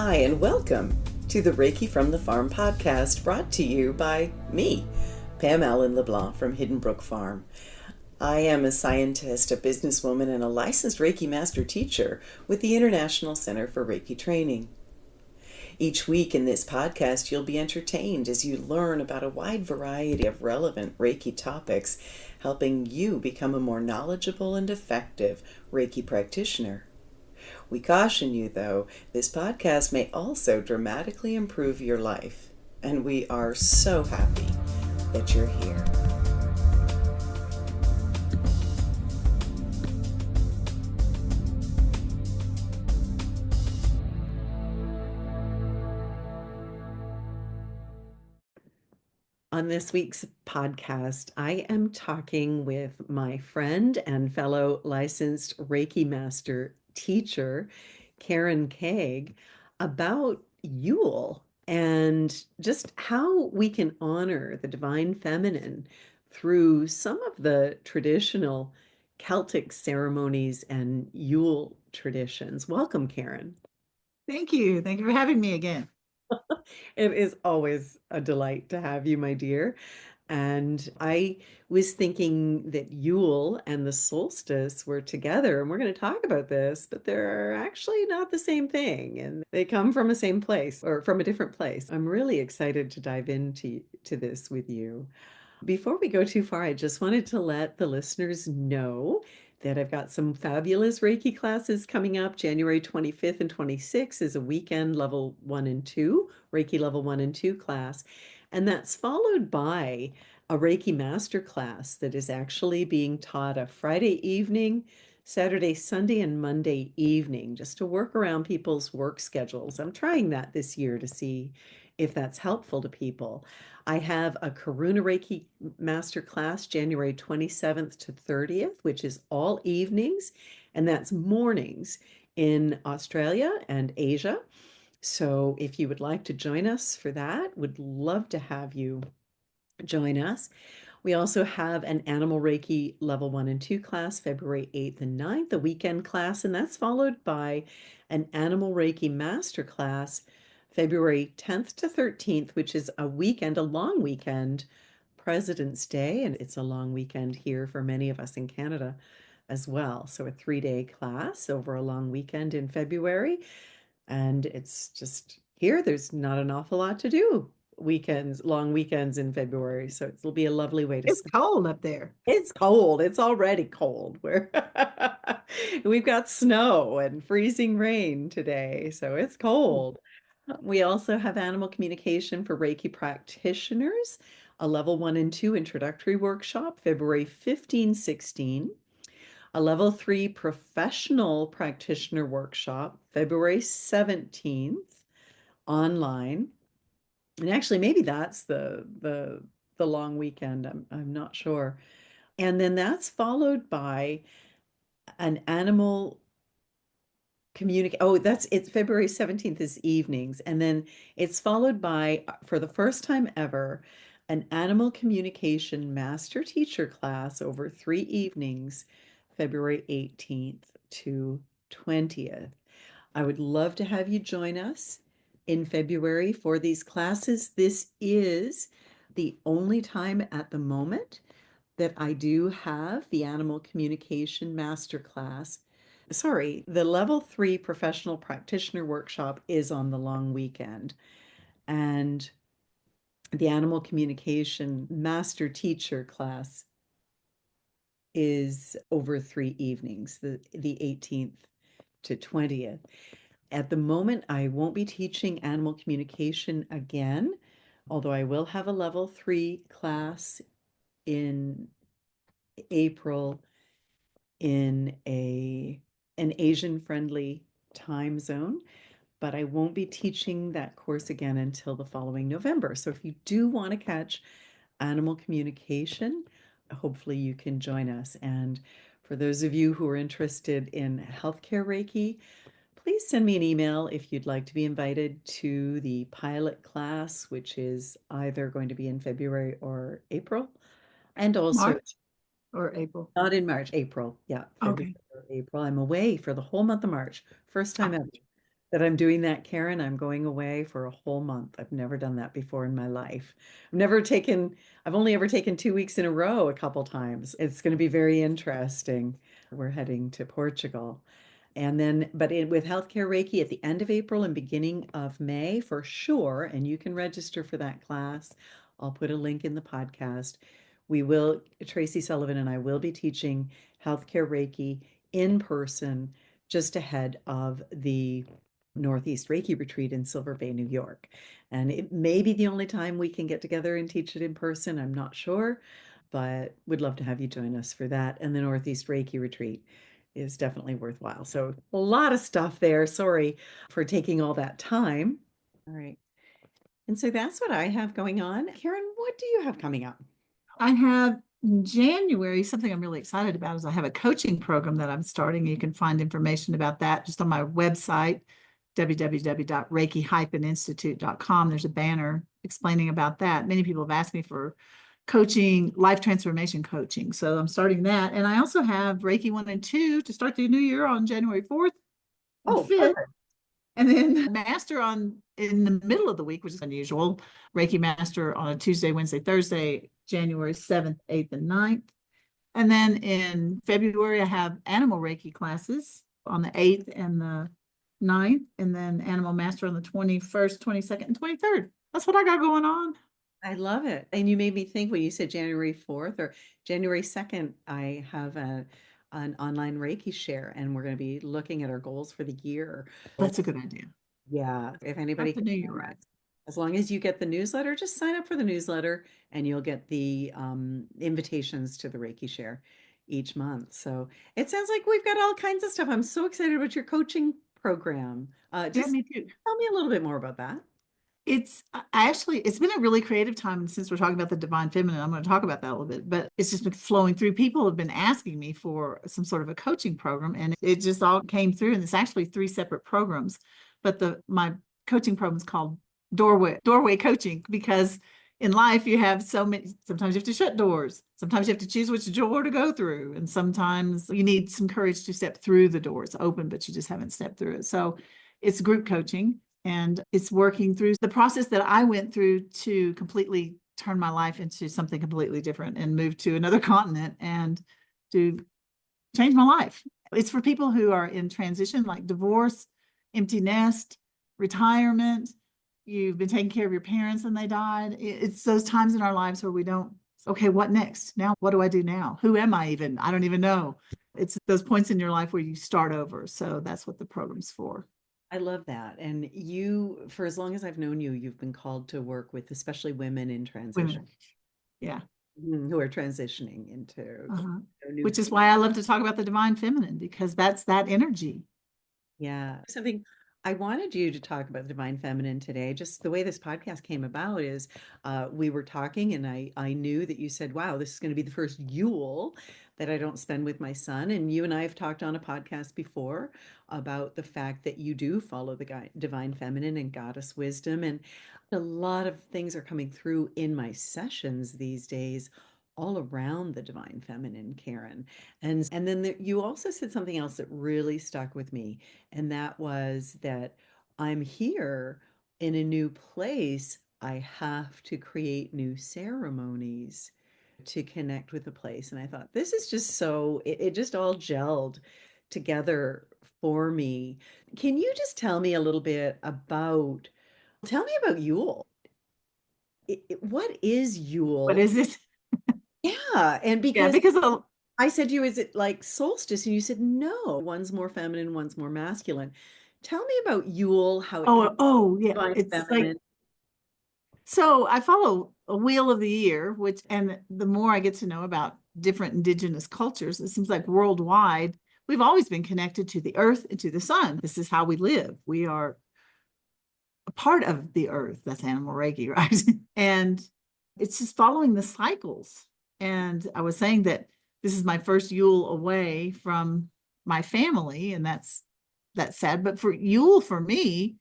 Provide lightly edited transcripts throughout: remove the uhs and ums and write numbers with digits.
Hi, and welcome to the Reiki from the Farm podcast, brought to you by me, Pam Allen-LeBlanc from Hidden Brook Farm. I am a scientist, a businesswoman, and a licensed Reiki master teacher with the International Center for Reiki Training. Each week in this podcast, you'll be entertained as you learn about a wide variety of relevant Reiki topics, helping you become a more knowledgeable and effective Reiki practitioner. We caution you, though, this podcast may also dramatically improve your life, and we are so happy that you're here. On this week's podcast, I am talking with my friend and fellow licensed Reiki master teacher, Karen Caig, about Yule and just how we can honor the divine feminine through some of the traditional Celtic ceremonies and Yule traditions. Welcome, Karen. Thank you. Thank you for having me again. It is always a delight to have you, my dear. And I was thinking that Yule and the solstice were together, and we're going to talk about this, but they're actually not the same thing, and they come from the same place or from a different place. I'm really excited to dive into this with you. Before we go too far, I just wanted to let the listeners know that I've got some fabulous Reiki classes coming up. January 25th and 26th is a weekend level 1 and 2, Reiki level 1 and 2 class. And that's followed by a Reiki master class that is actually being taught a Friday evening, Saturday, Sunday, and Monday evening, just to work around people's work schedules. I'm trying that this year to see if that's helpful to people. I have a Karuna Reiki master class January 27th to 30th, which is all evenings, and that's mornings in Australia and Asia. So if you would like to join us for that, would love to have you join us. We also have an Animal Reiki Level 1 and 2 class, February 8th and 9th, a weekend class, and that's followed by an Animal Reiki Master class, February 10th to 13th, which is a weekend, a long weekend, President's Day, and it's a long weekend here for many of us in Canada as well. So a 3-day class over a long weekend in February, and it's just here, there's not an awful lot to do weekends, long weekends in February. So it'll be a lovely way to It's spend. cold up there. It's cold. It's already cold. We've got snow and freezing rain today, so it's cold. We also have animal communication for Reiki practitioners, a level 1 and 2 introductory workshop, February 15, 16. A level 3 professional practitioner workshop, February 17th, online. And actually, maybe that's the long weekend. I'm not sure. And then that's followed by an animal communicate. Oh, that's it's February 17th is evenings. And then it's followed by, for the first time ever, an animal communication master teacher class over 3 evenings, February 18th to 20th. I would love to have you join us in February for these classes. This is the only time at the moment that I do have the animal communication masterclass. Sorry, the level 3 professional practitioner workshop is on the long weekend. And the animal communication master teacher class is over 3 evenings, the 18th to 20th. At the moment, I won't be teaching animal communication again, although I will have a level 3 class in April in an Asian friendly time zone, but I won't be teaching that course again until the following November. So if you do want to catch animal communication, hopefully you can join us. And for those of you who are interested in healthcare Reiki, please send me an email if you'd like to be invited to the pilot class, which is either going to be in February or April. And also, March or April. not in March, April. Yeah, February Okay. or April. I'm away for the whole month of March. First time Oh, ever. that I'm doing that, Karen. I'm going away for a whole month. I've never done that before in my life. I've only ever taken 2 weeks in a row a couple times. It's going to be very interesting. We're heading to Portugal. And then, with Healthcare Reiki at the end of April and beginning of May for sure, and you can register for that class. I'll put a link in the podcast. Tracy Sullivan and I will be teaching Healthcare Reiki in person just ahead of the Northeast Reiki retreat in Silver Bay, New York. And it may be the only time we can get together and teach it in person. I'm not sure, but would love to have you join us for that. And the Northeast Reiki retreat is definitely worthwhile. So a lot of stuff there. Sorry for taking all that time. All right. And so that's what I have going on. Karen, what do you have coming up? I have in January, something I'm really excited about is I have a coaching program that I'm starting. You can find information about that just on my website, www.reiki-institute.com. There's a banner explaining about that. Many people have asked me for coaching, life transformation coaching. So I'm starting that. And I also have Reiki 1 and 2 to start the new year on January 4th and Oh, 5th. perfect. And then master on in the middle of the week, which is unusual. Reiki master on a Tuesday, Wednesday, Thursday, January 7th, 8th, and 9th. And then in February, I have animal Reiki classes on the 8th and the 9th, and then animal master on the 21st, 22nd, and 23rd. That's what I got going on. I love it. And you made me think when you said January 4th or January 2nd, I have an online Reiki share, and we're going to be looking at our goals for the year. That's a good idea. Yeah, if anybody Start the can new year join right. us. As long as you get the newsletter, just sign up for the newsletter and you'll get the invitations to the Reiki share each month. So it sounds like we've got all kinds of stuff. I'm so excited about your coaching program. Yeah, Just me too. tell me a little bit more about that. It's been a really creative time. And since we're talking about the divine feminine, I'm going to talk about that a little bit, but it's just been flowing through. People have been asking me for some sort of a coaching program, and it just all came through. And it's actually three separate programs, but my coaching program is called doorway coaching, because in life you have so many, sometimes you have to shut doors, sometimes you have to choose which door to go through, and sometimes you need some courage to step through the door. It's open, but you just haven't stepped through it. So it's group coaching, and it's working through the process that I went through to completely turn my life into something completely different and move to another continent and to change my life. It's for people who are in transition, like divorce, empty nest, retirement. You've been taking care of your parents and they died. It's those times in our lives where we don't, okay, what next? Now, what do I do now? Who am I even? I don't even know. It's those points in your life where you start over. So that's what the program's for. I love that. And you, for as long as I've known you, you've been called to work with especially women in transition, Women. Yeah. who are transitioning into Uh-huh. new. Which is why I love to talk about the divine feminine, because that's that energy. Yeah. Something I wanted you to talk about the divine feminine today. Just the way this podcast came about is we were talking, and I knew that you said, wow, this is going to be the first Yule that I don't spend with my son. And you and I have talked on a podcast before about the fact that you do follow the divine feminine and goddess wisdom. And a lot of things are coming through in my sessions these days all around the divine feminine, Karen. And then you also said something else that really stuck with me, and that was that I'm here in a new place. I have to create new ceremonies to connect with the place. And I thought, this is just it just all gelled together for me. Can you just tell me about Yule? What is What Yule? is it? Yeah. And Yeah, because because I said to you, is it like solstice? And you said, no, one's more feminine, one's more masculine. Tell me about Yule, how it connects oh to yeah, divine it's like, feminine. so I follow a wheel of the year, which, and the more I get to know about different indigenous cultures, it seems like worldwide we've always been connected to the earth and to the sun. This is how we live. We are a part of the earth. That's animal Reiki, right? And it's just following the cycles. And I was saying that this is my first Yule away from my family, and that's sad. But for Yule, for me,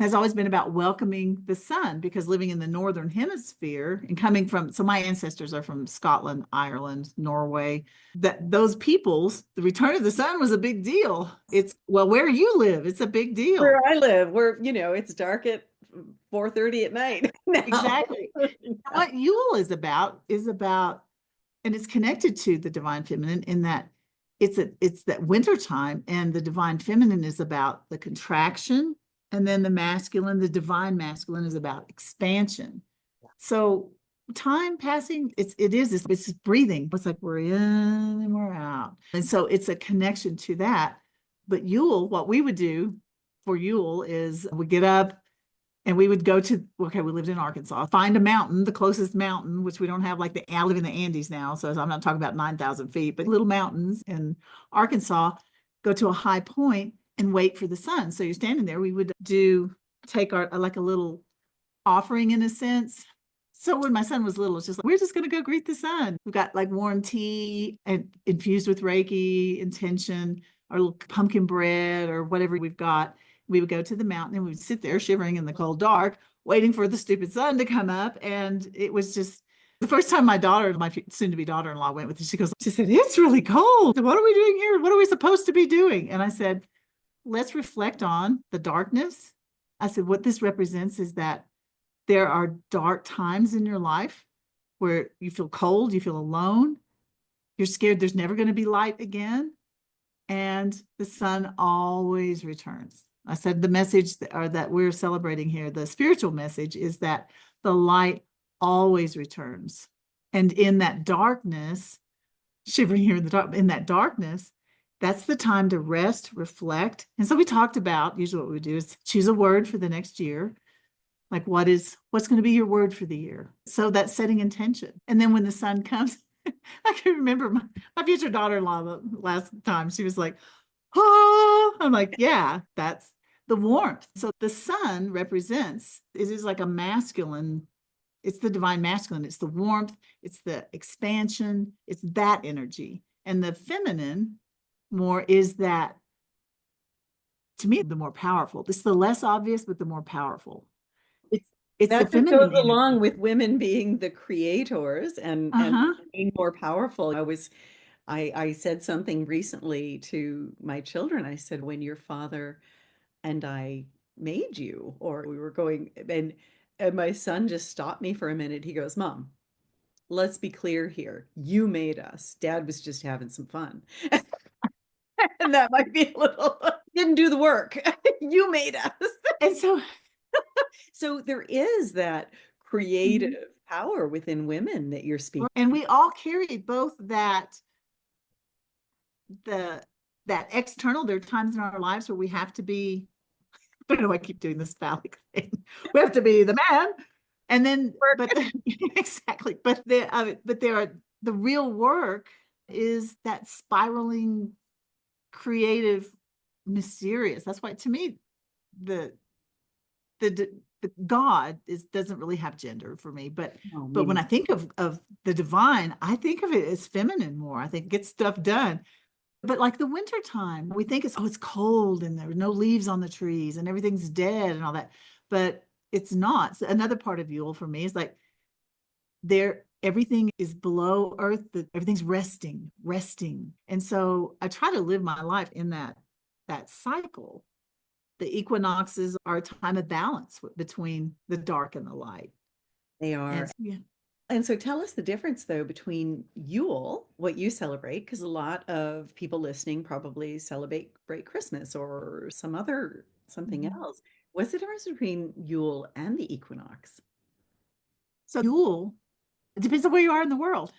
has always been about welcoming the sun, because living in the northern hemisphere and coming from, so my ancestors are from Scotland, Ireland, Norway, that those peoples, the return of the sun was a big deal. It's, well, where you live, it's a big Where deal. I live, it's dark at 4:30 at night now. Exactly. What Yule is about, and it's connected to the divine feminine in that it's that winter time, and the divine feminine is about the contraction, and then the divine masculine is about expansion. So time passing, it's breathing. It's like we're in and we're out. And so it's a connection to that. But Yule, what we would do for Yule is we get up and we would go to, okay, we lived in Arkansas, find a mountain, the closest mountain, which we don't have, like I live in the Andes now, so I'm not talking about 9,000 feet, but little mountains in Arkansas, go to a high point and wait for the sun. So you're standing there, we would take our, like a little offering in a sense. So when my son was little, it's just like, we're just going to go greet the sun. We've got like warm tea and infused with Reiki intention, or little pumpkin bread or whatever we've got. We would go to the mountain and we would sit there shivering in the cold dark, waiting for the stupid sun to come up. And it was just the first time my soon to be daughter in law, went with us. She said, it's really cold. What are we doing here? What are we supposed to be doing? And I said, let's reflect on the darkness. I said, what this represents is that there are dark times in your life where you feel cold, you feel alone, you're scared there's never going to be light again. And the sun always returns. I said the message that we're celebrating here, the spiritual message, is that the light always returns. And in that darkness, shivering here in that darkness, that's the time to rest, reflect. And so we talked about, usually what we do is choose a word for the next year. Like what's going to be your word for the year? So that's setting intention. And then when the sun comes, I can remember my future daughter-in-law the last time, she was like, oh, I'm like, yeah, that's the warmth. So the sun represents, it is like a masculine, it's the divine masculine, it's the warmth, it's the expansion, it's that energy. And the feminine more is that, to me, the more powerful. It's the less obvious, but the more powerful. It's it's the That just goes feminine energy. along with women being the creators and Uh-huh. being more powerful. I said something recently to my children. I said, when your father and I made you, or we were going, and my son just stopped me for a minute. He goes, Mom, let's be clear here. You made us. Dad was just having some fun. And that might be a little, didn't do the work. You made us. And so, So there is that mhm. creative power within women that you're speaking. And we all carry both the that external. There are times in our lives where we have to be, I don't know, I keep doing this phallic thing. We have to be the man. And then, but exactly. But there are, the real work is that spiraling, creative, mysterious. That's why, to me, the the God doesn't really have gender for me. Oh, But when maybe. I think of the divine, I think of it as feminine more. I think get stuff done. But like the winter time, we think it's cold and there are no leaves on the trees and everything's dead and all that. But it's not. So another part of Yule for me is like everything is below earth, everything's resting. And so I try to live my life in that cycle. The equinoxes are a time of balance between the dark and the light. They And are. so, yeah. And so tell us the difference, though, between Yule, what you celebrate, because a lot of people listening probably celebrate Christmas or something Mhm. else. What's the difference between Yule and the equinox? So Yule, it depends on where you are in the world.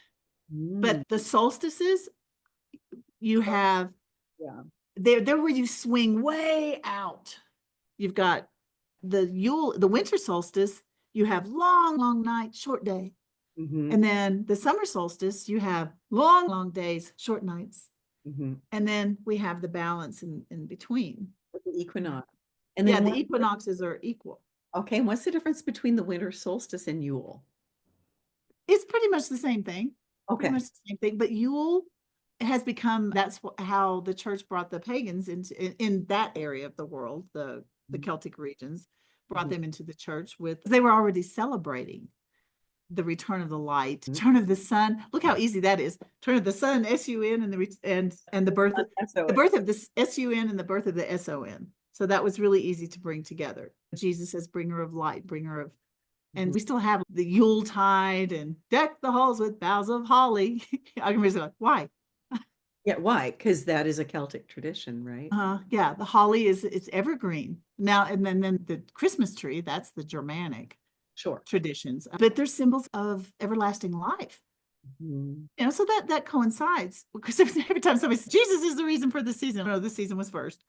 Mm, But the solstices, you have, yeah. they're where you swing way out. You've got the winter solstice, you have long night, short day. Hmm. And then the summer solstice, you have long days, short nights. Hmm. And then we have the balance in between. The equinox. And Yeah, then the equinoxes are equal. okay, and what's the difference between the winter solstice and Yule? It's pretty much the same thing. Pretty Okay. much the same thing. But Yule has become, that's how the church brought the pagans in that area of the world, the Celtic regions. brought Mhm. them into the church with, they were already celebrating the return of the light, turn of the sun. Look how easy that is. Turn of the sun, sun, and and the SOS. birth of the sun and the birth of the son. So that was really easy to bring together. Jesus as bringer of light, bringer of, and Mhm. we still have the Yule tide and deck the halls with boughs of holly. I can be like, why? Yeah, why? Because that is a Celtic tradition, right? Yeah, the holly is it's evergreen now, and then the Christmas tree. That's the Germanic Sure. traditions, but they're symbols of everlasting life. Mhm. So that coincides because every time somebody says Jesus is the reason for the season, no, this season was first,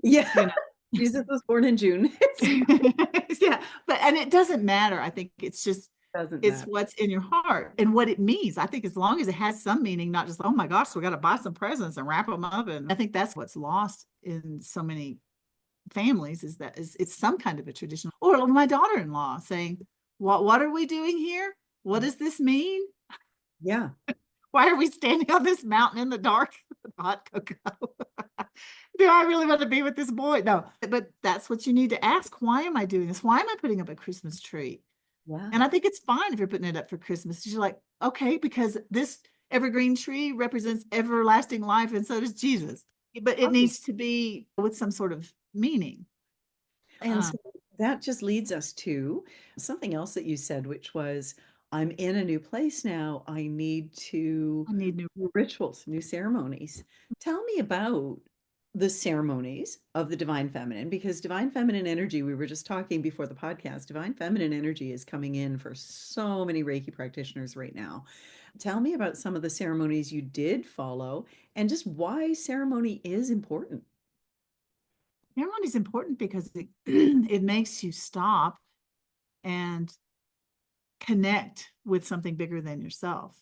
Yeah, you know. Jesus was born in June. It's Yeah, but and it doesn't matter. I think it's just doesn't it's matter. what's in your heart and what it means. I think as long as it has some meaning, not just, oh my gosh, we got to buy some presents and wrap them up. And I think that's what's lost in so many families is that is it's some kind of a tradition. Or my daughter-in-law saying, what are we doing here? What does this mean? Yeah. Why are we standing on this mountain in the dark with hot cocoa? Do I really want to be with this boy? No, but that's what you need to ask. Why am I doing this? Why am I putting up a Christmas tree? Yeah. And I think it's fine if you're putting it up for Christmas. You're like, okay, because this evergreen tree represents everlasting life, and so does Jesus. But it Oh, needs to be with some sort of meaning. and Uh, so that just leads us to something else that you said, which was, I'm in a new place now. I need to I need new. new rituals, new ceremonies. Tell me about the ceremonies of the divine feminine, because divine feminine energy, we were just talking before the podcast, divine feminine energy is coming in for so many Reiki practitioners right now. Tell me about some of the ceremonies you did follow and just why ceremony is important. Ceremony is important because it it makes you stop and connect with something bigger than yourself.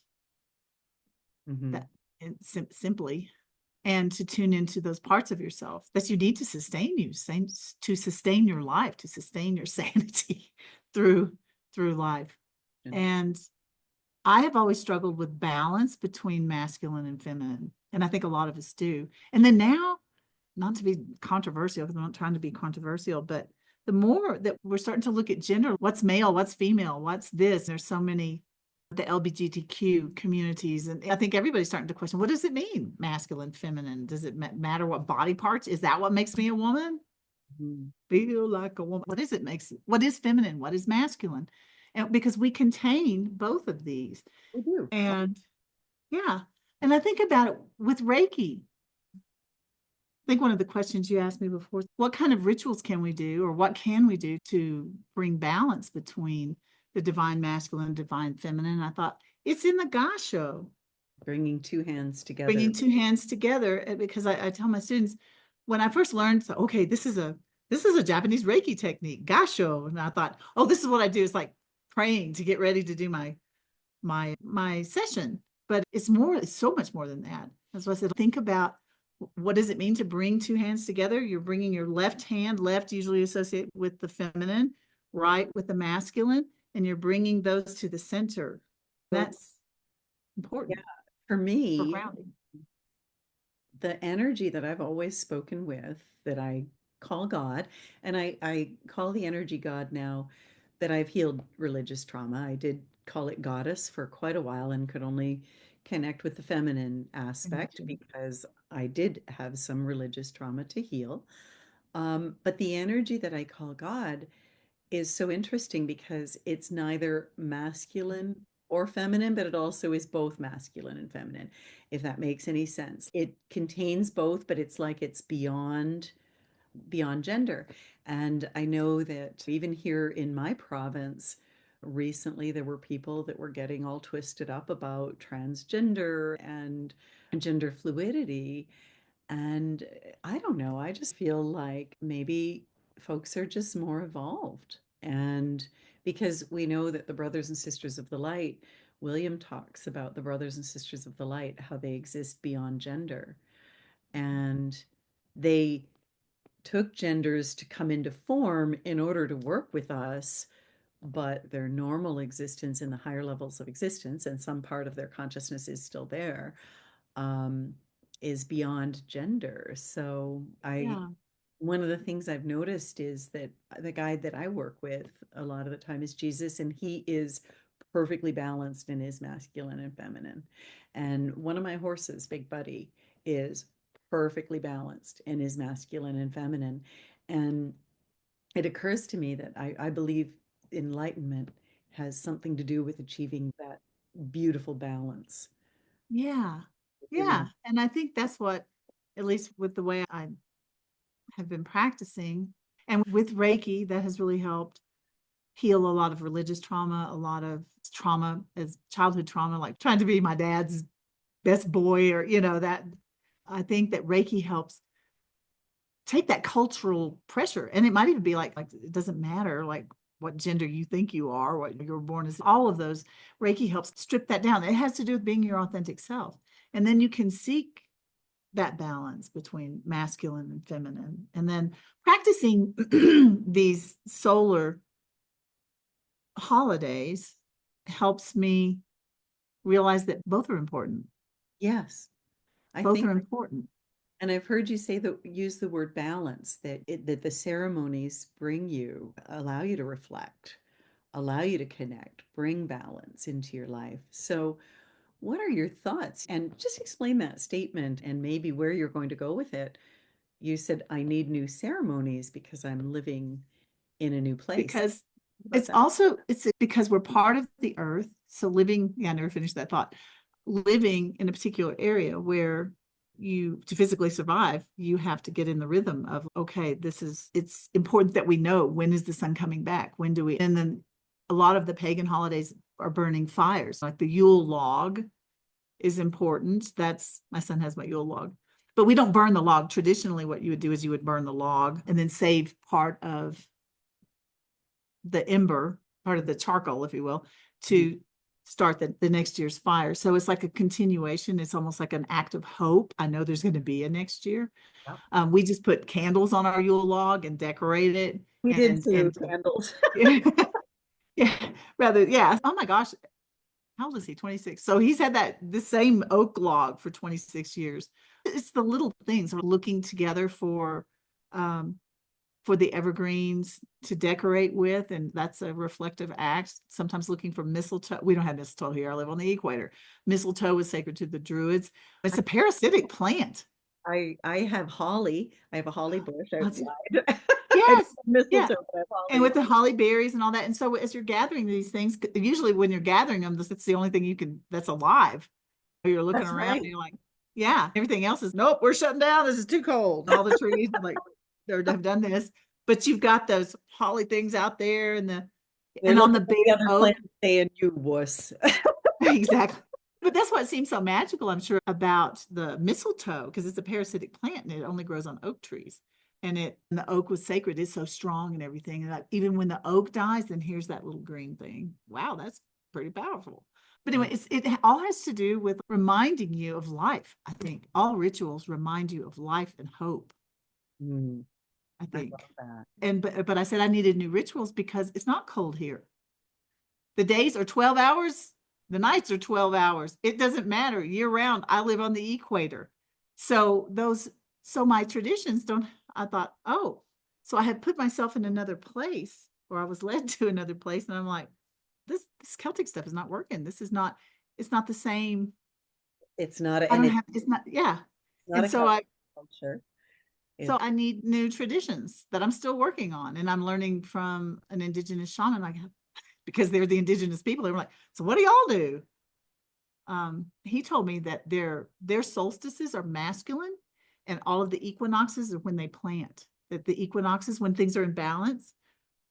Hmm. That and simply, and to tune into those parts of yourself that you need to sustain you, to sustain your life, to sustain your sanity through life. And I have always struggled with balance between masculine and feminine, and I think a lot of us do. And then now, not to be controversial, because I'm not trying to be controversial, but the more that we're starting to look at gender, what's male, what's female, what's this, there's so many the LGBTQ communities. And I think everybody's starting to question, what does it mean? Masculine, feminine? Does it matter what body parts? Is that what makes me a woman? Hmm. Feel like a woman. What is it makes, what is feminine? What is masculine? And because we contain both of these. We do. And yeah. And I think about it with Reiki. I think one of the questions you asked me before, what kind of rituals can we do or what can we do to bring balance between the divine masculine and divine feminine? And I thought it's in the gasho, Bringing two hands bringing together. two hands together. Because I tell my students when I first learned, so, okay, this is a Japanese Reiki technique, gasho. And I thought, oh, this is what I do. It's like praying to get ready to do my session. But it's more, it's so much more than that. That's why I said, think about what does it mean to bring two hands together? You're bringing your left hand, left usually associated with the feminine, right with the masculine, and you're bringing those to the center. So, That's yeah, important for for me, grounding. the energy that I've always spoken with, that I call God, and I call the energy God now that I've healed religious trauma. I did call it goddess for quite a while and could only connect with the feminine aspect Energy. because I did have some religious trauma to heal. But the energy that I call God is so interesting because it's neither masculine or feminine, but it also is both masculine and feminine, if that makes any sense. It contains both, but it's like it's beyond gender. And I know that even here in my province, recently there were people that were getting all twisted up about transgender and gender fluidity. And I don't know, I just feel like maybe folks are just more evolved. And because we know that the brothers and sisters of the light, William talks about the brothers and sisters of the light, how they exist beyond gender. And they took genders to come into form in order to work with us, but their normal existence in the higher levels of existence, and some part of their consciousness is still there, um, is beyond gender. So I Yeah. One of the things I've noticed is that the guide that I work with a lot of the time is Jesus, and he is perfectly balanced in his masculine and feminine. And one of my horses, Big Buddy, is perfectly balanced in his masculine and feminine. And it occurs to me that I believe enlightenment has something to do with achieving that beautiful balance Yeah. within. Yeah. And I think that's what, at least with the way I have been practicing and with Reiki, that has really helped heal a lot of religious trauma, a lot of trauma as childhood trauma, like trying to be my dad's best boy, or, that I think that Reiki helps take that cultural pressure. And it might even be like it doesn't matter like what gender you think you are, what you were born as, all of those. Reiki helps strip that down. It has to do with being your authentic self. And then you can seek that balance between masculine and feminine. And then practicing these solar holidays helps me realize that both are important. Yes, I Both think, are important and I've heard you say that use the word balance, that the ceremonies bring you, allow you to reflect, allow you to connect, bring balance into your life. So, what are your thoughts? And just explain that statement and maybe where you're going to go with it. You said, I need new ceremonies because I'm living in a new place. because What about it's that? also it's because we're part of the earth. So living, yeah, I never finished that thought. Living in a particular area where you to physically survive, you have to get in the rhythm of, okay, it's important that we know when is the sun coming back? When do we, and then a lot of the pagan holidays are burning fires, like the Yule log is important. That's my son has my Yule log. But we don't burn the log. Traditionally, what you would do is you would burn the log and then save part of the ember, part of the charcoal, if you will, Mhm. to start the next year's fire. So it's like a continuation. It's almost like an act of hope. I know there's going to be a next year. Yeah. We just put candles on our Yule log and decorate it. We did And too, candles. yeah, yeah, rather, yeah. Oh my gosh, how old is he? 26. So he's had the same oak log for 26 years. It's the little things we're looking together um, for the evergreens to decorate with, and that's a reflective act. Sometimes looking for mistletoe. We don't have mistletoe here. I live on the equator. Mistletoe is sacred to the Druids. It's a parasitic plant. I have holly. I have a holly bush That's, outside. I don't yes, have yeah. mistletoe, but I have And holly. with the holly berries and all that. And so as you're gathering these things, usually when you're gathering them, that's the only thing that's alive. You're looking That's around and right. you're like, yeah, everything else is, nope, we're shutting down. This is too cold. All the trees are like, have done this. But you've got those holly things out there They're and on looking the at big the other oak. plant saying, you wuss. Exactly. But that's what seems so magical, I'm sure, about the mistletoe, because it's a parasitic plant and it only grows on oak trees. And the oak was sacred, it's so strong and everything. And like, even when the oak dies, then here's that little green thing. Wow, that's pretty powerful. But anyway, it all has to do with reminding you of life. I think all rituals remind you of life and hope, Mm, I I think. love that. And but I said I needed new rituals because it's not cold here. The days are 12 hours, the nights are 12 hours. It doesn't matter year round. I live on the equator. So my traditions don't, I thought, oh, so I had put myself in another place, or I was led to another place. And I'm like, this Celtic stuff is not working. It's not the same. It's not, I and don't it's have, it's not, yeah. not And a Celtic culture. so It's I need new traditions that I'm still working on. And I'm learning from an indigenous shaman, like, because they're the indigenous people. They were like, so what do y'all do? He told me that their solstices are masculine, and all of the equinoxes are when they plant. That the equinoxes, when things are in balance,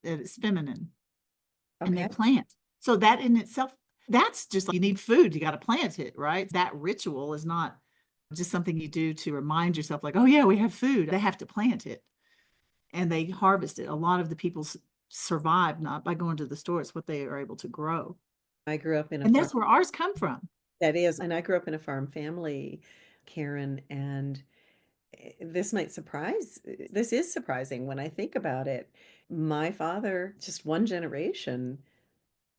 that it's feminine, and they okay. plant. So that in itself, that's just like you need food, you got to plant it, right? That ritual is not just something you do to remind yourself, like, oh yeah, we have food. They have to plant it, and they harvest it. A lot of the people survive not by going to the store; it's what they are able to grow, I grew up in a and farm. that's where ours come from. That is, and I grew up in a farm family, Karen, and this is surprising when I think about it. My father, just one generation,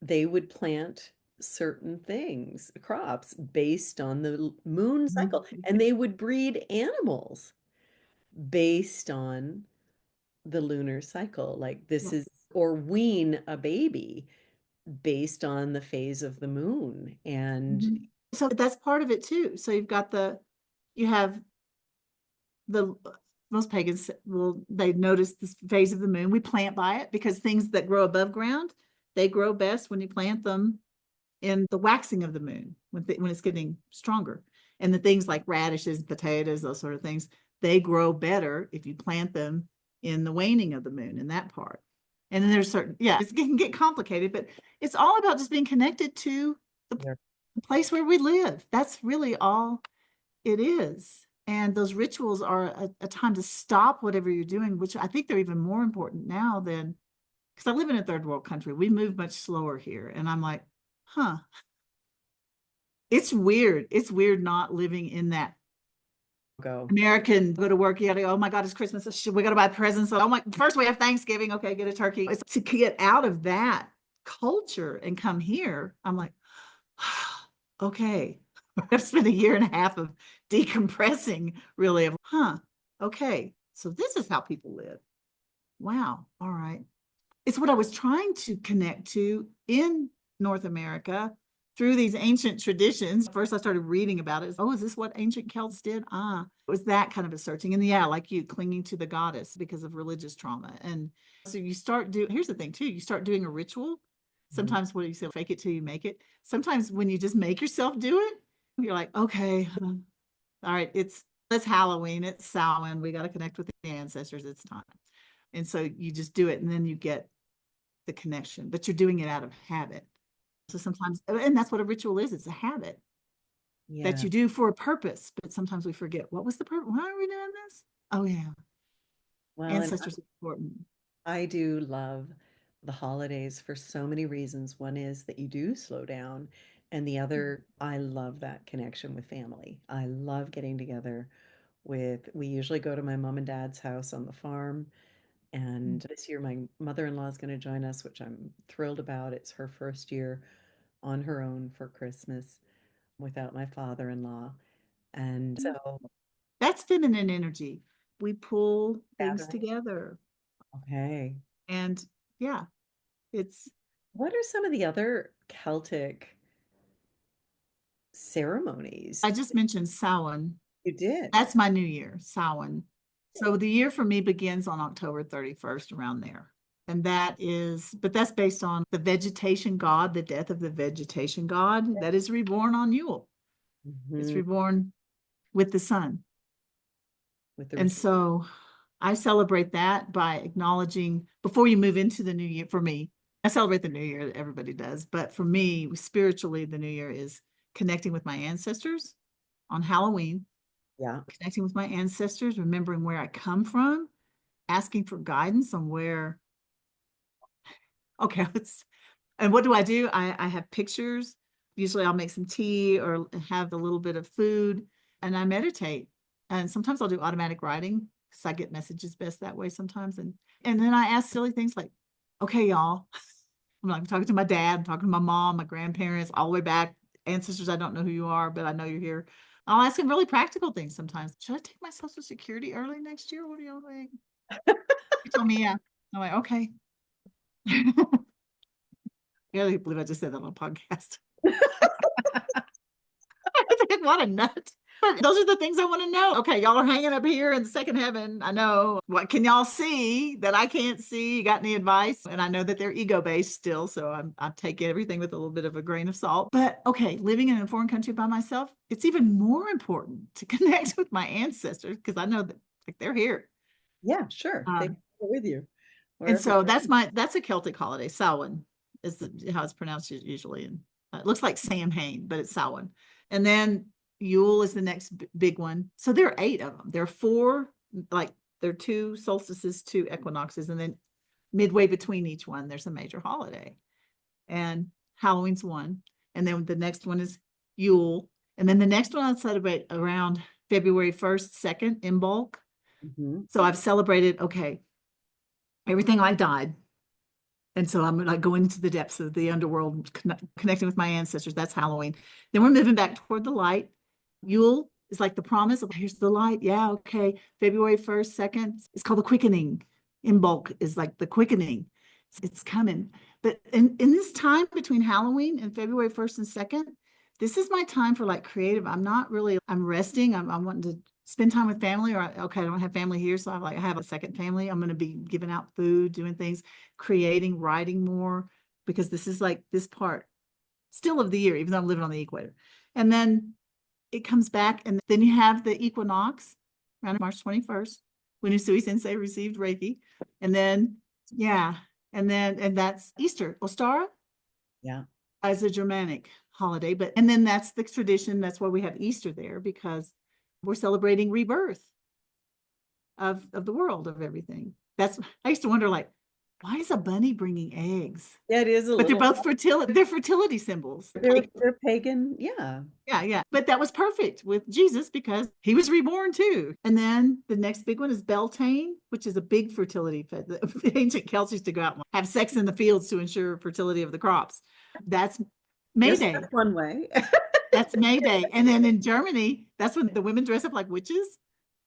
they would plant certain things, crops based on the moon cycle, Mhm. and they would breed animals based on the lunar cycle. Like this is, Yes. or wean a baby based on the phase of the moon. And Mhm. So that's part of it too. So you have the most pagans will they notice this phase of the moon. We plant by it because things that grow above ground, they grow best when you plant them in the waxing of the moon when it's getting stronger. And the things like radishes, potatoes, those sort of things, they grow better if you plant them in the waning of the moon in that part. And then there's certain, yeah, it can get complicated, but it's all about just being connected to the yeah. place where we live. That's really all it is. And those rituals are a time to stop whatever you're doing, which I think they're even more important now than because I live in a third world country. We move much slower here. And I'm like, huh, it's weird. It's weird not living in that Go. American go to work. You gotta go, oh my God, it's Christmas. We gotta buy presents. Oh my, first we have Thanksgiving. Okay, get a turkey. It's to get out of that culture and come here. I'm like, okay. I've spent a year and a half of decompressing, really. Of, huh, okay. So this is how people live. Wow. All right. It's what I was trying to connect to in North America through these ancient traditions. First, I started reading about it. Oh, is this what ancient Celts did? Ah, it was that kind of a searching. And yeah, like you, clinging to the goddess because of religious trauma. And so you start doing, here's the thing too, you start doing a ritual. Mhm. Sometimes what do you say, fake it till you make it. Sometimes when you just make yourself do it, you're like, okay, all right, it's Halloween, it's Samhain, we got to connect with the ancestors, it's time. And so you just do it and then you get the connection, but you're doing it out of habit. So sometimes, and that's what a ritual is, it's a habit that Yeah. you do for a purpose, but sometimes we forget what was the purpose? Why are we doing this? Oh, yeah. Well, and Ancestors are important. I do love the holidays for so many reasons. One is that you do slow down, and the other, I love that connection with family. I love getting together we usually go to my mom and dad's house on the farm. And this year, my mother-in-law is going to join us, which I'm thrilled about. It's her first year on her own for Christmas without my father-in-law. And so, That's feminine energy. We pull things gathering. together. Okay. And yeah, it's, What are some of the other Celtic ceremonies I just mentioned Samhain. you did? That's my new year, Samhain. So the year for me begins on October 31st, around there. And that is, but that's based on the vegetation god, the death of the vegetation god that is reborn on Yule. It's Mhm. reborn with the sun. With the And so I celebrate that by acknowledging before you move into the new year. For me, I celebrate the new year, everybody does. But for me, spiritually, the new year is connecting with my ancestors on Halloween, yeah. connecting with my ancestors, remembering where I come from, asking for guidance on where, okay, and what do I do? I have pictures. Usually I'll make some tea or have a little bit of food and I meditate. And sometimes I'll do automatic writing because I get messages best that way sometimes. And then I ask silly things like, okay, y'all, I'm like talking to my dad, I'm talking to my mom, my grandparents, all the way back, ancestors, I don't know who you are, but I know you're here. I'll ask them really practical things sometimes. Should I take my Social Security early next year? What do y'all think? He told me, yeah. I'm like, okay. I can't believe I just said that on a podcast. What a nut. But those are the things I want to know. Okay, y'all are hanging up here in the second heaven. I know. What can y'all see that I can't see? You got any advice? And I know that they're ego based still. So I take everything with a little bit of a grain of salt. But okay, living in a foreign country by myself, it's even more important to connect with my ancestors because I know that like they're here. Yeah, sure. They Um, can go with you and wherever. so that's a Celtic holiday. Samhain is how it's pronounced usually. And it looks like Sam Hain, but it's Samhain. And then Yule is the next big one. So there are 8 of them. There are 4, like there are 2 solstices, 2 equinoxes, and then midway between each one, there's a major holiday. And Halloween's one. And then the next one is Yule. And then the next one I'll celebrate around February 1st, 2nd in bulk. Mhm. So I've celebrated, okay, everything I died. And so I'm like going into the depths of the underworld, connecting with my ancestors. That's Halloween. Then we're moving back toward the light. Yule is like the promise of here's the light. Yeah, okay. February 1st, 2nd. It's called the quickening. in bulk is like the quickening. It's coming. But in this time between Halloween and February 1st and 2nd, this is my time for like creative. I'm not really, I'm resting. I'm wanting to spend time with family, or okay, I don't have family here. So I have a second family. I'm going to be giving out food, doing things, creating, writing more, because this is like this part still of the year, even though I'm living on the equator. And then it comes back, and then you have the equinox around March 21st when Usui Sensei received Reiki. And then, yeah, and that's Easter. Ostara Yeah. as a Germanic holiday, and then that's the tradition. That's why we have Easter there, because we're celebrating rebirth of the world, of everything. That's, I used to wonder, like, why is a bunny bringing eggs? Yeah, it is a But they're little, both fertility. They're fertility symbols. they're pagan. Yeah. Yeah, yeah. But that was perfect with Jesus because he was reborn too. And then the next big one is Beltane, which is a big fertility. The ancient Celts used to go out and have sex in the fields to ensure fertility of the crops. That's May Yes, Day. that's one way. That's May Day. And then in Germany, that's when the women dress up like witches.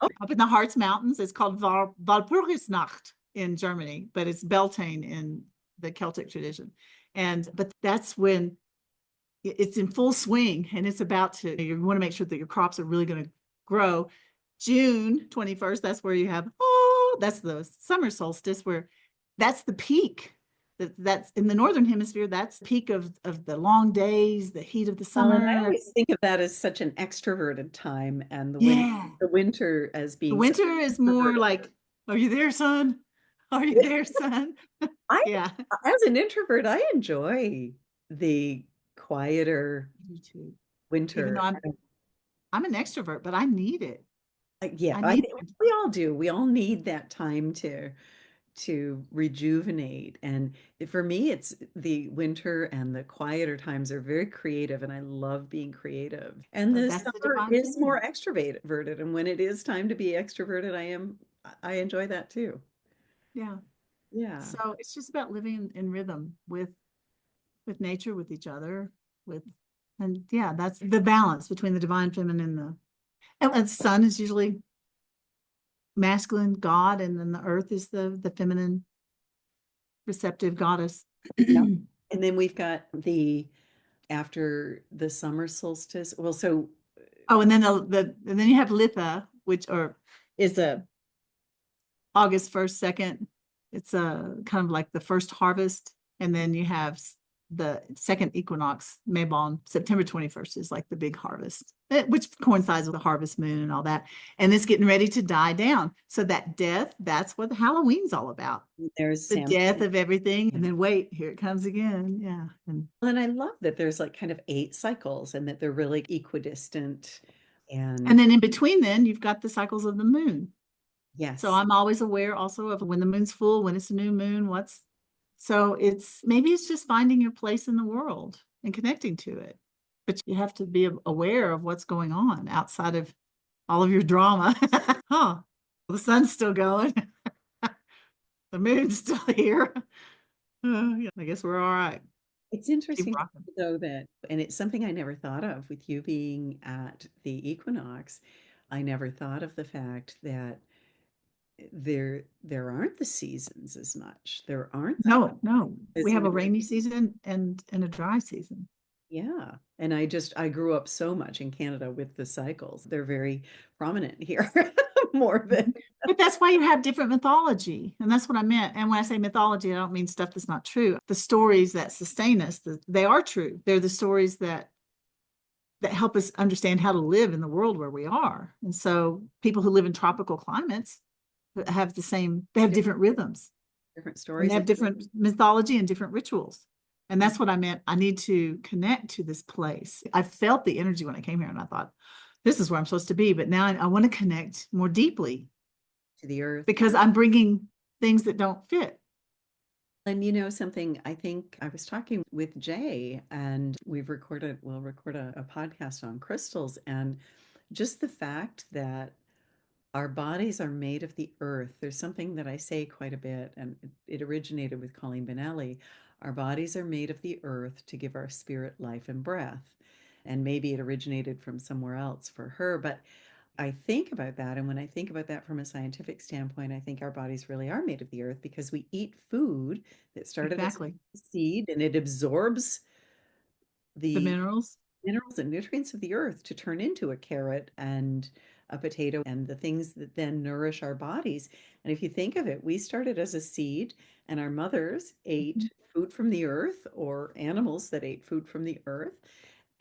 Oh, Up in the Harz Mountains, it's called Walpurgisnacht in Germany, but it's Beltane in the Celtic tradition. But that's when it's in full swing, and it's about to, you want to make sure that your crops are really going to grow. June 21st, that's where you have, oh, that's the summer solstice, where that's the peak. That's in the northern hemisphere, that's the peak of the long days, the heat of the well, and I summer. always think of that as such an extroverted time, and Yeah. the winter as The being such winter an is more introverted. like, are you there, son? Are you there, son? I, Yeah. as an introvert, I enjoy the quieter You too. Even though winter. I'm an extrovert, but I need it. Yeah, I I need think we all do. We all need that time to rejuvenate. And for me, it's the winter and the quieter times are very creative, and I love being creative. And the that's the summer divine is more feminine. extroverted, and when it is time to be extroverted, I enjoy that too. Yeah. Yeah. So it's just about living in rhythm with nature, with each other, with and yeah, that's the balance between the divine feminine and the sun is usually masculine god, and then the earth is the feminine receptive goddess. Yeah. And then we've got the after the summer solstice. Well, so Oh, and then and then you have Litha, which or is a August 1st, 2nd. It's a kind of like the first harvest. And then you have the second equinox, Mabon, September 21st is like the big harvest, which coincides with the harvest moon and all that. And it's getting ready to die down. So that death, that's what Halloween's all about. there's The Sam. death of everything. And then wait, here it comes again. Yeah. And I love that there's like kind of 8 cycles and that they're really equidistant. And And then in between, then you've got the cycles of the moon. So yes, I'm always aware also of when the moon's full, when it's a new moon, so it's maybe it's just finding your place in the world and connecting to it. But you have to be aware of what's going on outside of all of your drama. Huh. The sun's still going. The moon's still here. Yeah, I guess we're all right. it's Keep interesting rocking. though that, and it's something I never thought of with you being at the equinox. I never thought of the fact that there aren't the seasons as much. There aren't the No, no. We as have you a know. rainy season and a dry season. Yeah. And I grew up so much in Canada with the cycles. They're very prominent here more than But that's why you have different mythology. And that's what I meant. And when I say mythology, I don't mean stuff that's not true. The stories that sustain us, they are true. They're the stories that help us understand how to live in the world where we are. And so people who live in tropical climates have they have different rhythms, different and they stories. have different mythology and different rituals. And that's what I meant. I need to connect to this place. I felt the energy when I came here, and I thought, this is where I'm supposed to be. But now I want to connect more deeply To the earth. because I'm bringing things that don't fit. And something, I think I was talking with Jay and we'll record a podcast on crystals and just the fact that our bodies are made of the earth. There's something that I say quite a bit, and it originated with Colleen Benelli. Our bodies are made of the earth to give our spirit life and breath. And maybe it originated from somewhere else for her, but I think about that, and when I think about that from a scientific standpoint, I think our bodies really are made of the earth because we eat food that started as Exactly. a seed and it absorbs The the minerals. minerals and nutrients of the earth to turn into a carrot and a potato and the things that then nourish our bodies. And if you think of it, we started as a seed, and our mothers ate food from the earth or animals that ate food from the earth.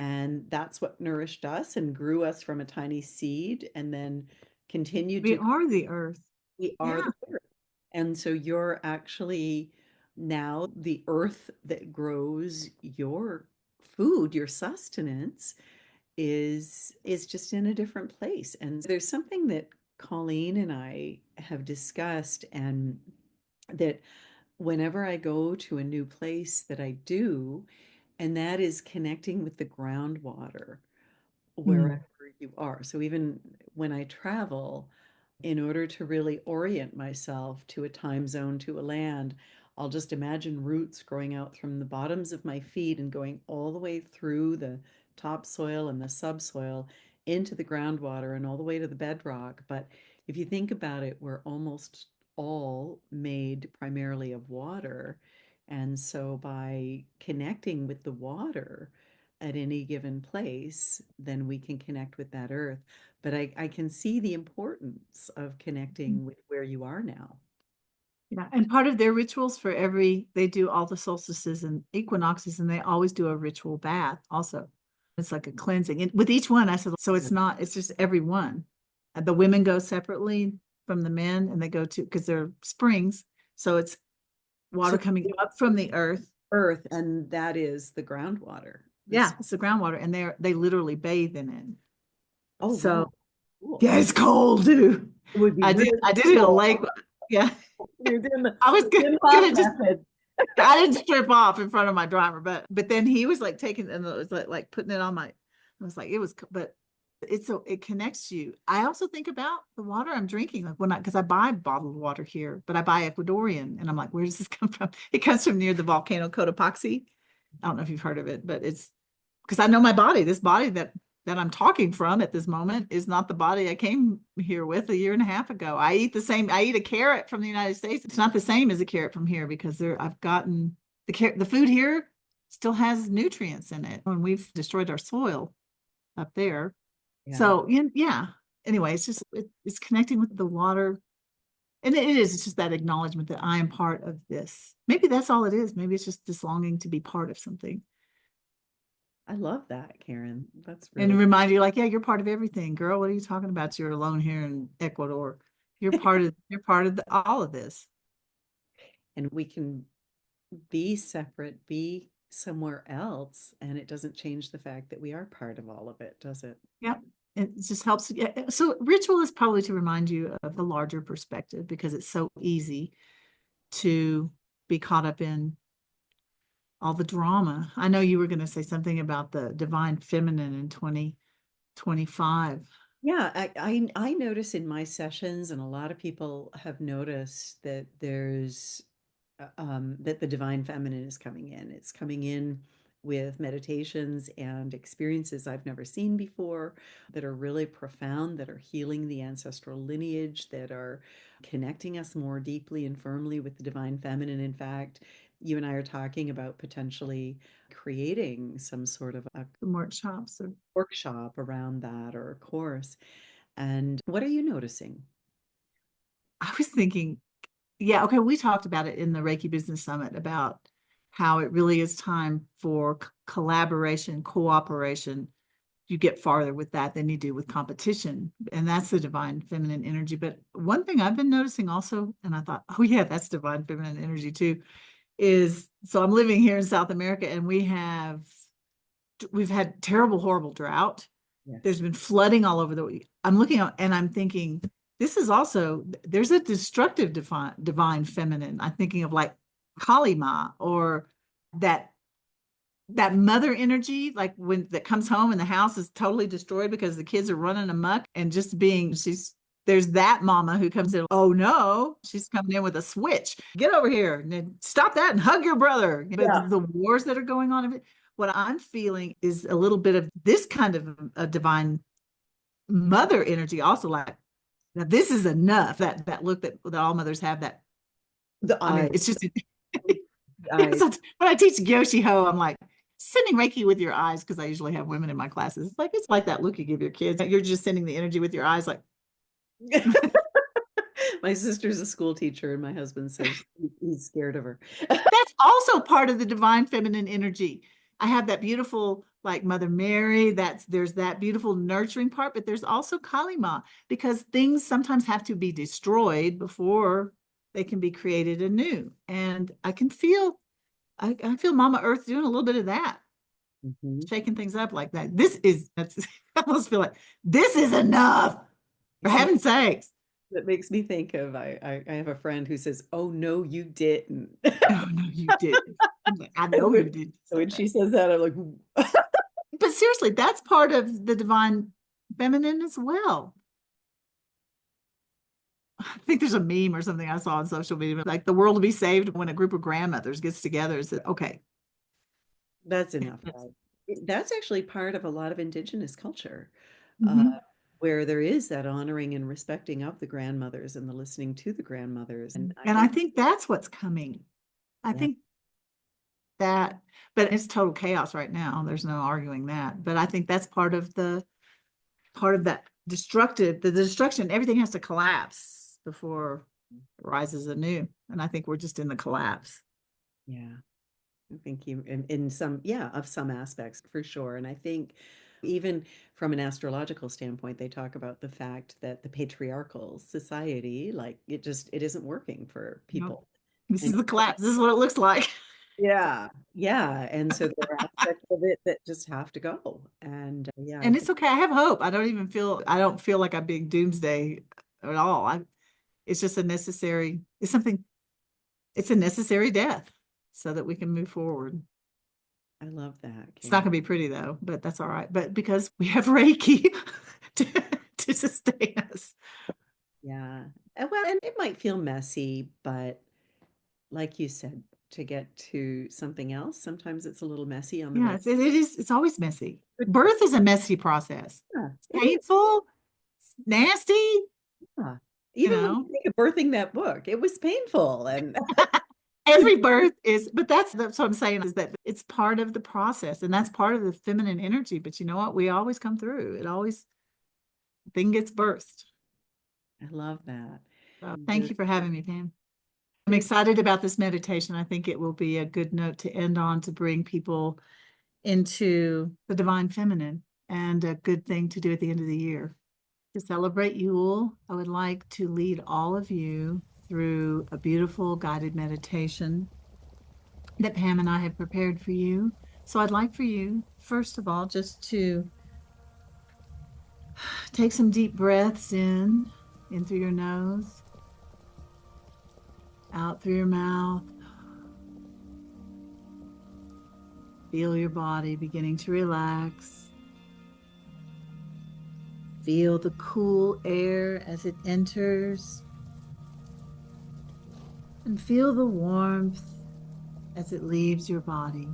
And that's what nourished us and grew us from a tiny seed and then continued We to are the earth. we are Yeah. the earth. And so you're actually now the earth that grows your food, your sustenance is just in a different place. And there's something that Colleen and I have discussed, and that whenever I go to a new place that I do, and that is connecting with the groundwater wherever Mm. you are. So even when I travel, in order to really orient myself to a time zone, to a land, I'll just imagine roots growing out from the bottoms of my feet and going all the way through the topsoil and the subsoil into the groundwater and all the way to the bedrock. But if you think about it, we're almost all made primarily of water. And so by connecting with the water at any given place, then we can connect with that earth. But I can see the importance of connecting with where you are now. Yeah, and part of their rituals for they do all the solstices and equinoxes, and they always do a ritual bath also. It's like a cleansing. And with each one, I said, so it's not, it's just every one. The women go separately from the men, and they go to, because they're springs. So it's So water coming up from the earth. earth, and that is the groundwater. Yeah, This, it's the groundwater, and they literally bathe in it. oh So wow, cool. yeah, it's cold, dude. It would be I really did it in a cool. lake. Yeah. You're doing the I was Wim Hof gonna just method. I didn't strip off in front of my driver, but then he was like taking and it was like putting it on my. I was like, it was, but it's so it connects you. I also think about the water I'm drinking, like when I because I buy bottled water here, but I buy Ecuadorian, and I'm like, where does this come from? It comes from near the volcano Cotopaxi. I don't know if you've heard of it, but it's because I know my body. This body that I'm talking from at this moment is not the body I came here with a year and a half ago. I eat the same. I eat a carrot from the United States. It's not the same as a carrot from here because I've gotten the food here still has nutrients in it when we've destroyed our soil up there. Yeah, So yeah. Anyway, it's just it's connecting with the water. And it is, it's just that acknowledgement that I am part of this. Maybe that's all it is. Maybe it's just this longing to be part of something. I love that, Karen. That's And really, remind you like, yeah, you're part of everything, girl. What are you talking about? You're alone here in Ecuador. You're part of all of this. and we can be separate, be somewhere else, and it doesn't change the fact that we are part of all of it, does it? Yeah. It just helps. Yeah. So ritual is probably to remind you of the larger perspective because it's so easy to be caught up in all the drama. I know you were going to say something about the divine feminine in 2025. Yeah, I notice in my sessions, and a lot of people have noticed that there's that the divine feminine is coming in. It's coming in with meditations and experiences I've never seen before that are really profound, that are healing the ancestral lineage, that are connecting us more deeply and firmly with the divine feminine. In fact, you and I are talking about potentially creating some sort of a Some workshops. Or, workshop around that or a course. And what are you noticing? I was thinking, yeah, okay, we talked about it in the Reiki Business Summit about how it really is time for collaboration, cooperation. You get farther with that than you do with competition. And that's the divine feminine energy. But one thing I've been noticing also, and I thought, oh, yeah, that's divine feminine energy too, is so I'm living here in South America and we've had terrible, horrible drought. There's Yes. been flooding all over I'm looking at and I'm thinking, this is also, there's a destructive divine feminine. I'm thinking of like Kali Ma or that that mother energy, like when that comes home and the house is totally destroyed because the kids are running amok and just being, there's that mama who comes in, oh no, she's coming in with a switch. Get over here and stop that and hug your brother. But Yeah. the wars that are going on, what I'm feeling is a little bit of this kind of a divine mother energy also, like, now this is enough. That look that all mothers have, that, The I mean, eyes, it's just the eyes. when I teach Gyoshi Ho, I'm like, sending Reiki with your eyes, because I usually have women in my classes. It's like that look you give your kids. You're just sending the energy with your eyes, like, My sister's a school teacher, and my husband says he's scared of her. that's also part of the divine feminine energy. I have that beautiful, like Mother Mary, there's that beautiful nurturing part, but there's also Kali Ma, because things sometimes have to be destroyed before they can be created anew. And I feel Mama Earth doing a little bit of that, Mhm. shaking things up like that. That's I almost feel like this is enough, for See, heaven's sakes. that makes me think of I have a friend who says, "Oh no, you didn't." Oh no, you didn't. I'm like, I And know you didn't say when that. she says that, I'm like, "Ooh." But seriously, that's part of the divine feminine as well. I think there's a meme or something I saw on social media, like the world will be saved when a group of grandmothers gets together and says, okay. That's enough, right? That's actually part of a lot of indigenous culture, uh, Mhm. where there is that honoring and respecting of the grandmothers and the listening to the grandmothers. And I And I think, think that's what's coming. I yeah, think that, but it's total chaos right now. There's no arguing that. But I think that's part of that the destruction. Everything has to collapse before it rises anew. And I think we're just in the collapse. yeah. I think you in some, yeah, of some aspects for sure. And I think even from an astrological standpoint, they talk about the fact that the patriarchal society, like it isn't working for Nope. people. This is And the collapse. This is what it looks like. yeah, yeah. And so there are aspects of it that just have to go. And yeah, I And it's think okay. I have hope. I don't feel like I'm being doomsday at all. It's just it's a necessary death so that we can move forward. I love that, It's not Karen. going to be pretty though, but that's all right. But because we have Reiki to, to sustain us. Yeah. Well, and it might feel messy, but like you said, to get to something else, sometimes it's a little messy on the Yeah, way. it's always messy. Good for Birth is a messy process. yeah, It's it is. painful, it's nasty, Yeah. you Even when know. you think of birthing that book, it was painful and Every birth is, but that's what I'm saying, is that it's part of the process, and that's part of the feminine energy. But you know what? We always come through. It always thing gets birthed. I love that. So thank You're you for having me, Pam. I'm excited about this meditation. I think it will be a good note to end on, to bring people into the divine feminine, and a good thing to do at the end of the year. To celebrate Yule, I would like to lead all of you through a beautiful guided meditation that Pam and I have prepared for you. So I'd like for you, first of all, just to take some deep breaths in through your nose, out through your mouth. Feel your body beginning to relax. Feel the cool air as it enters, and feel the warmth as it leaves your body.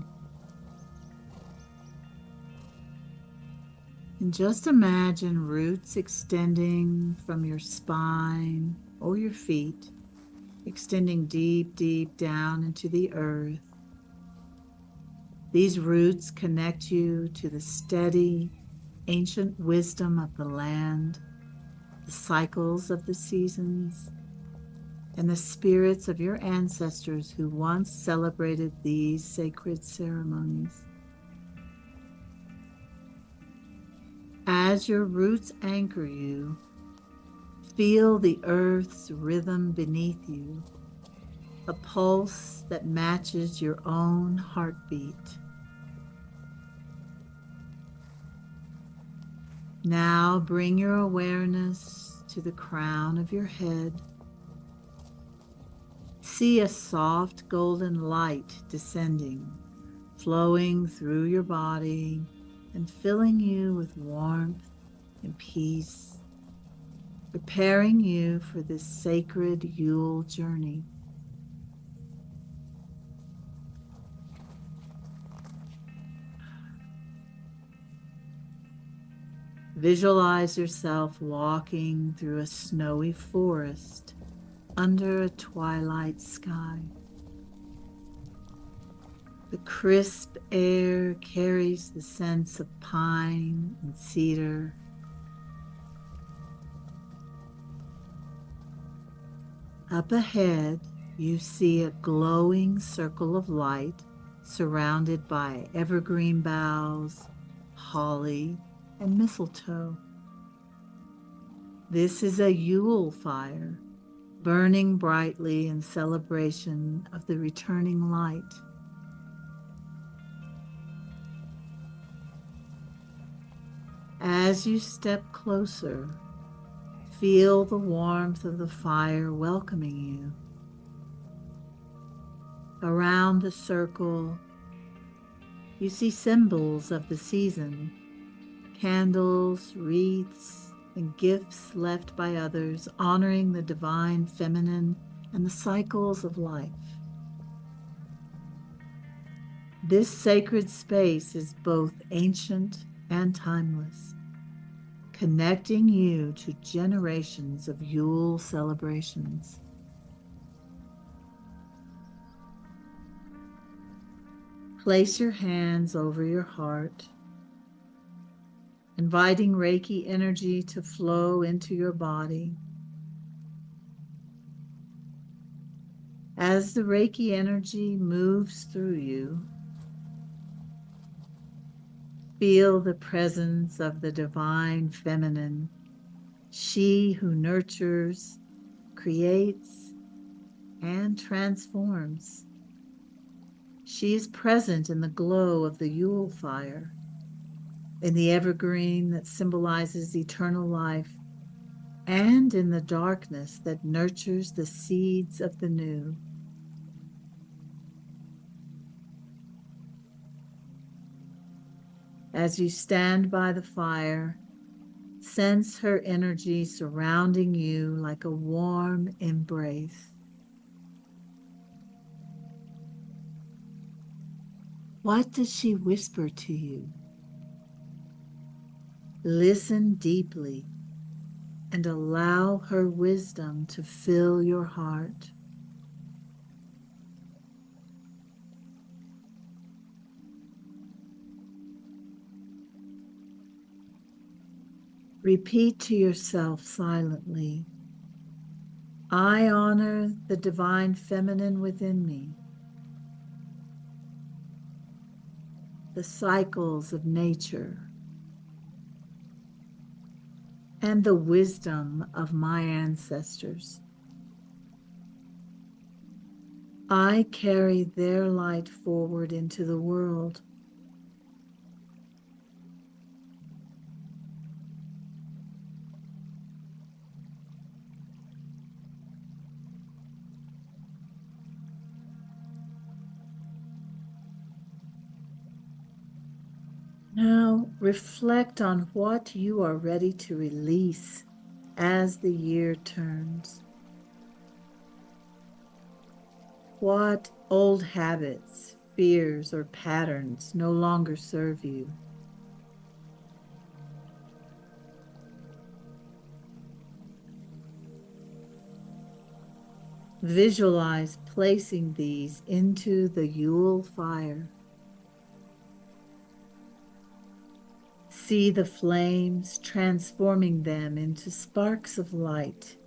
And just imagine roots extending from your spine or your feet, extending deep, deep down into the earth. These roots connect you to the steady, ancient wisdom of the land, the cycles of the seasons, and the spirits of your ancestors who once celebrated these sacred ceremonies. As your roots anchor you, feel the earth's rhythm beneath you, a pulse that matches your own heartbeat. Now bring your awareness to the crown of your head. See a soft golden light descending, flowing through your body and filling you with warmth and peace, preparing you for this sacred Yule journey. Visualize yourself walking through a snowy forest under a twilight sky. The crisp air carries the sense of pine and cedar. Up ahead, you see a glowing circle of light surrounded by evergreen boughs, holly, and mistletoe. This is a Yule fire, burning brightly in celebration of the returning light. As you step closer, feel the warmth of the fire welcoming you. Around the circle, you see symbols of the season, candles, wreaths, and gifts left by others, honoring the divine feminine and the cycles of life. This sacred space is both ancient and timeless, connecting you to generations of Yule celebrations. Place your hands over your heart, inviting Reiki energy to flow into your body. As the Reiki energy moves through you, feel the presence of the divine feminine, she who nurtures, creates, and transforms. She is present in the glow of the Yule fire, in the evergreen that symbolizes eternal life, and in the darkness that nurtures the seeds of the new. As you stand by the fire, sense her energy surrounding you like a warm embrace. What does she whisper to you? Listen deeply and allow her wisdom to fill your heart. Repeat to yourself silently, I honor the divine feminine within me, the cycles of nature, and the wisdom of my ancestors. I carry their light forward into the world. Now reflect on what you are ready to release as the year turns. What old habits, fears, or patterns no longer serve you? Visualize placing these into the Yule fire. See the flames transforming them into sparks of light,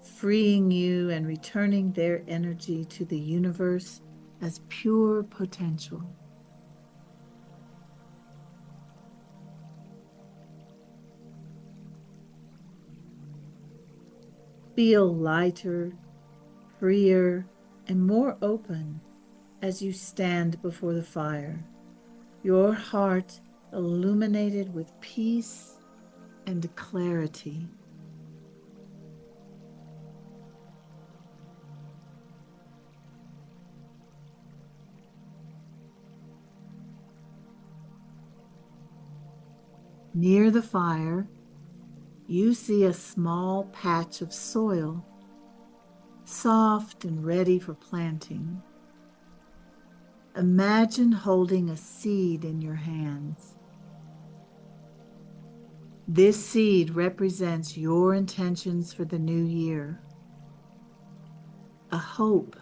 freeing you and returning their energy to the universe as pure potential. Feel lighter, freer, and more open as you stand before the fire, your heart illuminated with peace and clarity. Near the fire, you see a small patch of soil, soft and ready for planting. Imagine holding a seed in your hands. This seed represents your intentions for the new year, a hope,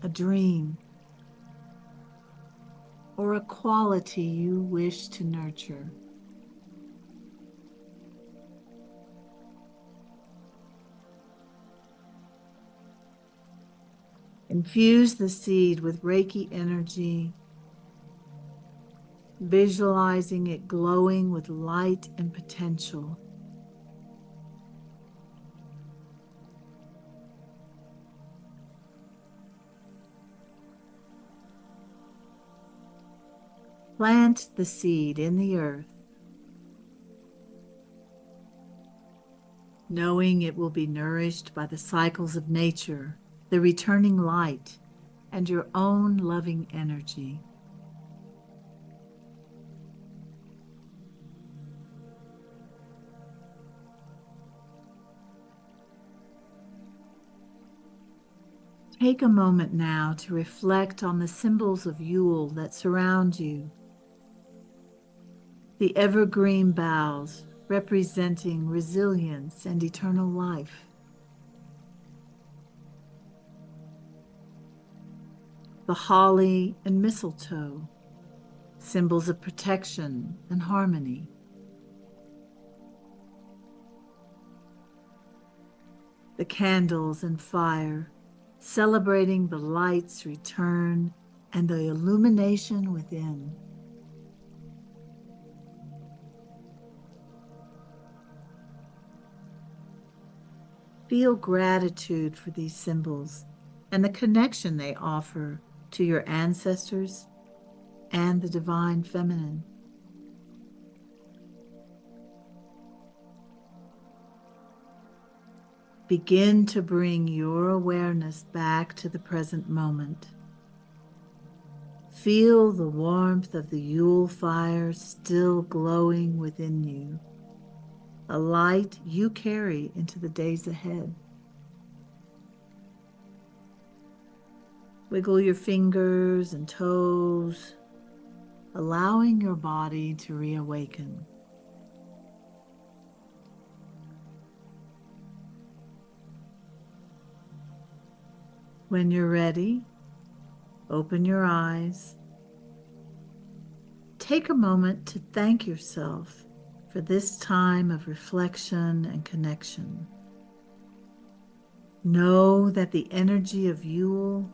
a dream, or a quality you wish to nurture. Infuse the seed with Reiki energy, visualizing it glowing with light and potential. Plant the seed in the earth, knowing it will be nourished by the cycles of nature, the returning light, and your own loving energy. Take a moment now to reflect on the symbols of Yule that surround you. The evergreen boughs representing resilience and eternal life. The holly and mistletoe, symbols of protection and harmony. The candles and fire, celebrating the light's return and the illumination within. Feel gratitude for these symbols and the connection they offer to your ancestors and the divine feminine. Begin to bring your awareness back to the present moment. Feel the warmth of the Yule fire still glowing within you, a light you carry into the days ahead. Wiggle your fingers and toes, allowing your body to reawaken. When you're ready, open your eyes. Take a moment to thank yourself for this time of reflection and connection. Know that the energy of Yule,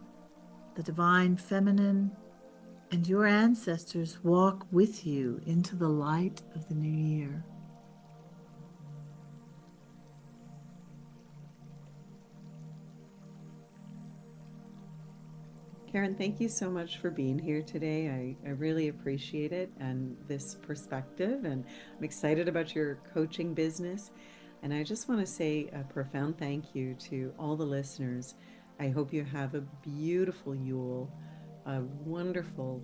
the divine feminine, and your ancestors walk with you into the light of the new year. Karen, thank you so much for being here today. I really appreciate it and this perspective, and I'm excited about your coaching business. And I just want to say a profound thank you to all the listeners. I hope you have a beautiful Yule, a wonderful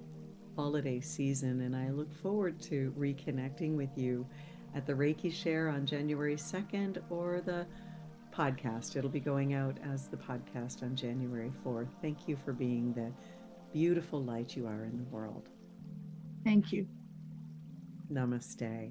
holiday season, and I look forward to reconnecting with you at the Reiki Share on January 2nd or the podcast. It'll be going out as the podcast on January 4th. Thank you for being the beautiful light you are in the world. Thank you. Namaste.